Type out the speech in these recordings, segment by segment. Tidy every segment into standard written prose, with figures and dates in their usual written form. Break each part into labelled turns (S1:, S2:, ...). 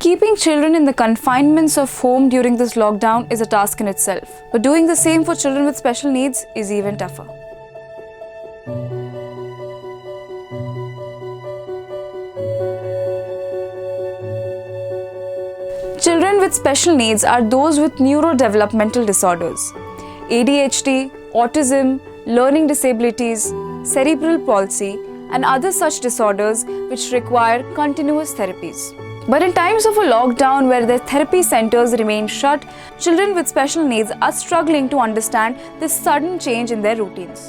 S1: Keeping children in the confinements of home during this lockdown is a task in itself, but doing the same for children with special needs is even tougher. Children with special needs are those with neurodevelopmental disorders, ADHD, autism, learning disabilities, cerebral palsy, and other such disorders which require continuous therapies. But in times of a lockdown where their therapy centers remain shut, children with special needs are struggling to understand this sudden change in their routines.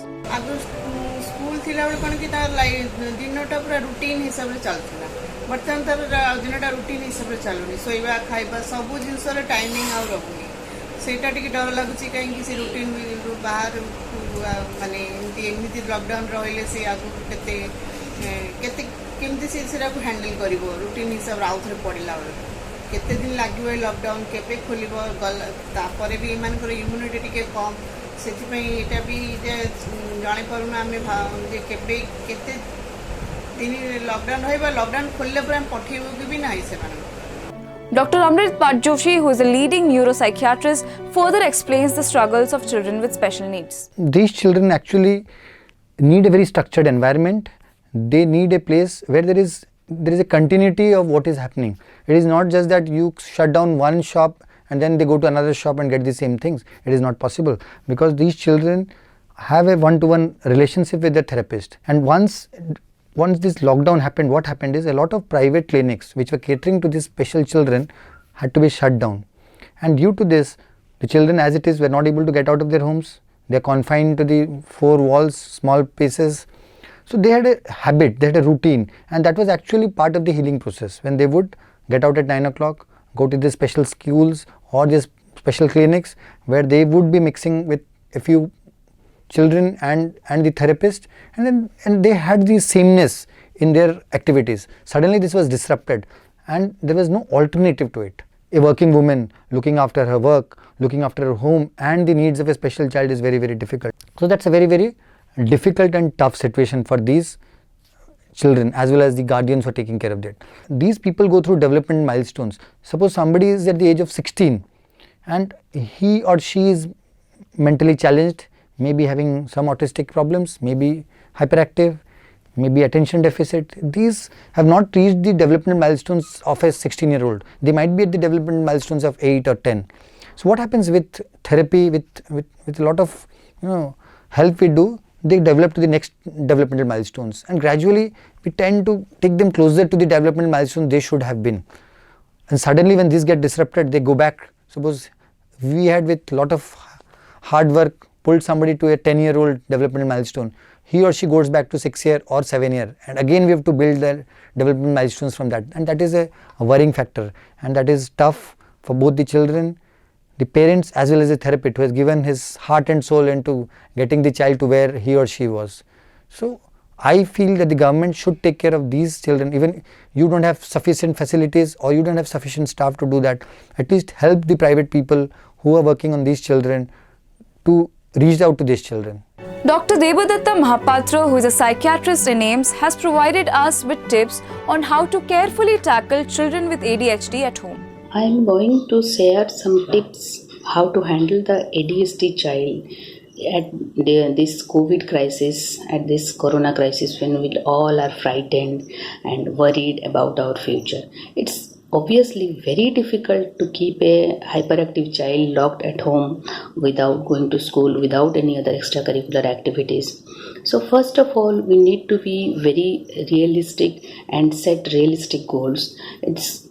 S2: School थिला बेले कोन कि तार दिनटा पूरा routine हिसाब से चलथिला बर्तमान तार दिनटा routine हिसाब से चलुनी सोइबा खाइबा सब जिंस रे टाइमिंग आ रहुनी सेटा टिके डर लागुची काहे कि से रूटीन बाहर माने एमती लॉकडाउन रहिले से आगु केते केते केमती से को हैंडल करिवो रूटीन हिसाब आउ थरे पड़िला केते दिन लागिवो लॉकडाउन केपे खोलिबो तापरे भी मान कर इम्यूनिटी टिके कम सेति पई एटा भी जाने पारुना आमे जे केबे केते दिन लॉकडाउन होइबा लॉकडाउन खोलले पर हम पठेबो कि भी नाही से माने
S1: Dr. Amrit Bhatt Joshi, who is a leading neuropsychiatrist, further explains the struggles of children with special needs.
S3: These children actually need a very structured environment. They need a place where there is a continuity of what is happening. It is not just that you shut down one shop and then they go to another shop and get the same things. It is not possible because these children have a one-to-one relationship with their therapist. And once this lockdown happened, what happened is a lot of private clinics which were catering to these special children had to be shut down. And due to this, the children as it is were not able to get out of their homes. They are confined to the four walls, small spaces. So they had a habit, they had a routine, and that was actually part of the healing process. When they would get out at 9 o'clock, go to the special schools or the special clinics where they would be mixing with a few children and the therapist, and they had the sameness in their activities. Suddenly this was disrupted and there was no alternative to it. A working woman looking after her work, looking after her home and the needs of a special child is very, very difficult. So that's a very, very difficult and tough situation for these children as well as the guardians who are taking care of that. These people go through development milestones. Suppose somebody is at the age of 16 and he or she is mentally challenged, maybe having some autistic problems, maybe hyperactive, maybe attention deficit. These have not reached the development milestones of a 16-year-old. They might be at the development milestones of 8 or 10. So what happens with therapy, with a lot of help we do, they develop to the next developmental milestones, and gradually we tend to take them closer to the developmental milestones they should have been. And suddenly when these get disrupted, they go back. Suppose we had with lot of hard work pulled somebody to a 10-year-old developmental milestone, he or she goes back to 6-year or 7-year, and again we have to build the development milestones from that, and that is a worrying factor, and that is tough for both the children, the parents as well as the therapist who has given his heart and soul into getting the child to where he or she was. So I feel that the government should take care of these children. Even you don't have sufficient facilities or you don't have sufficient staff to do that, at least help the private people who are working on these children to reach out to these children.
S1: Dr. Devadatta Mahapatra, who is a psychiatrist in AIIMS, has provided us with tips on how to carefully tackle children with ADHD at home.
S4: I am going to share some tips how to handle the ADHD child at this COVID crisis, at this corona crisis, when we all are frightened and worried about our future. It's obviously very difficult to keep a hyperactive child locked at home without going to school, without any other extracurricular activities. So first of all, we need to be very realistic and set realistic goals. It's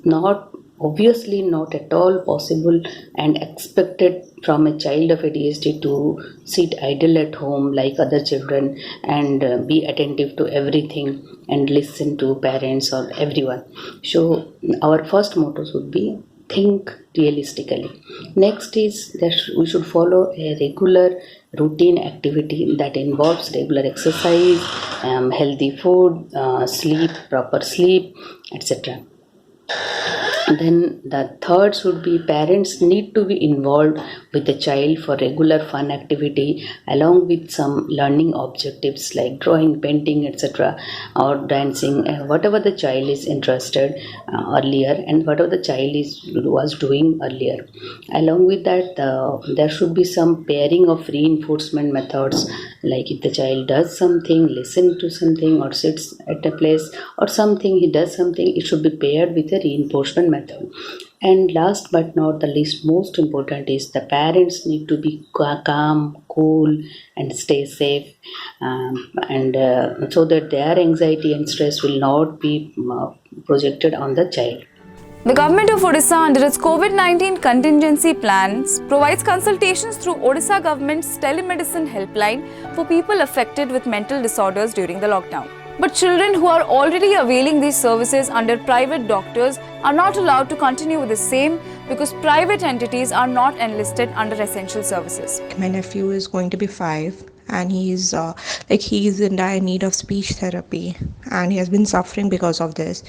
S4: obviously not at all possible and expected from a child of ADHD to sit idle at home like other children and be attentive to everything and listen to parents or everyone. So our first motto would be think realistically. Next is that we should follow a regular routine activity that involves regular exercise, healthy food, sleep, proper sleep, etc. Then the third should be parents need to be involved with the child for regular fun activity along with some learning objectives like drawing, painting, etc., or dancing, whatever the child is interested earlier and whatever the child was doing earlier. Along with that, there should be some pairing of reinforcement methods, like if the child does something, listen to something, or sits at a place or something, he does something, it should be paired with a reinforcement method. And last but not the least, most important is the parents need to be calm, cool, and stay safe, and so that their anxiety and stress will not be projected on the child.
S1: The government of Odisha, under its COVID-19 contingency plans, provides consultations through Odisha government's telemedicine helpline for people affected with mental disorders during the lockdown. But children who are already availing these services under private doctors are not allowed to continue with the same because private entities are not enlisted under essential services.
S5: My nephew is going to be 5 and he's in dire need of speech therapy, and he has been suffering because of this.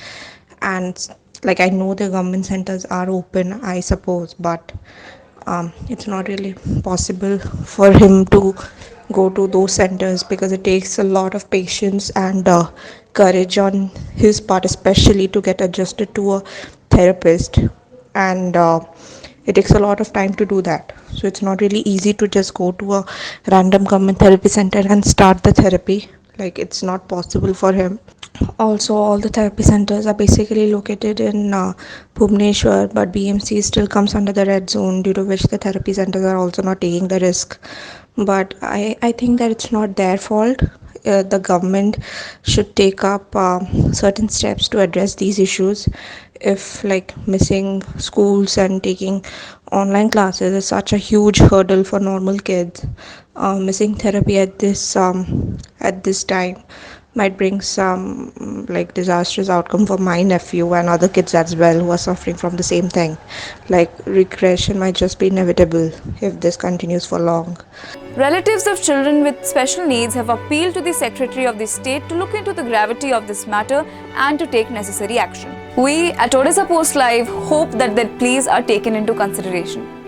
S5: And I know the government centers are open, I suppose, but it's not really possible for him to go to those centers because it takes a lot of patience and courage on his part, especially to get adjusted to a therapist, and it takes a lot of time to do that. So it's not really easy to just go to a random government therapy center and start the therapy. It's not possible for him. Also, all the therapy centers are basically located in Bhubaneswar, but BMC still comes under the red zone, due to which the therapy centers are also not taking the risk. But I think that it's not their fault. The government should take up certain steps to address these issues. If missing schools and taking online classes is such a huge hurdle for normal kids, missing therapy at this time might bring some disastrous outcome for my nephew and other kids as well who are suffering from the same thing. Regression might just be inevitable if this continues for long.
S1: Relatives of children with special needs have appealed to the Secretary of the State to look into the gravity of this matter and to take necessary action. We at Odisha Post Live hope that their pleas are taken into consideration.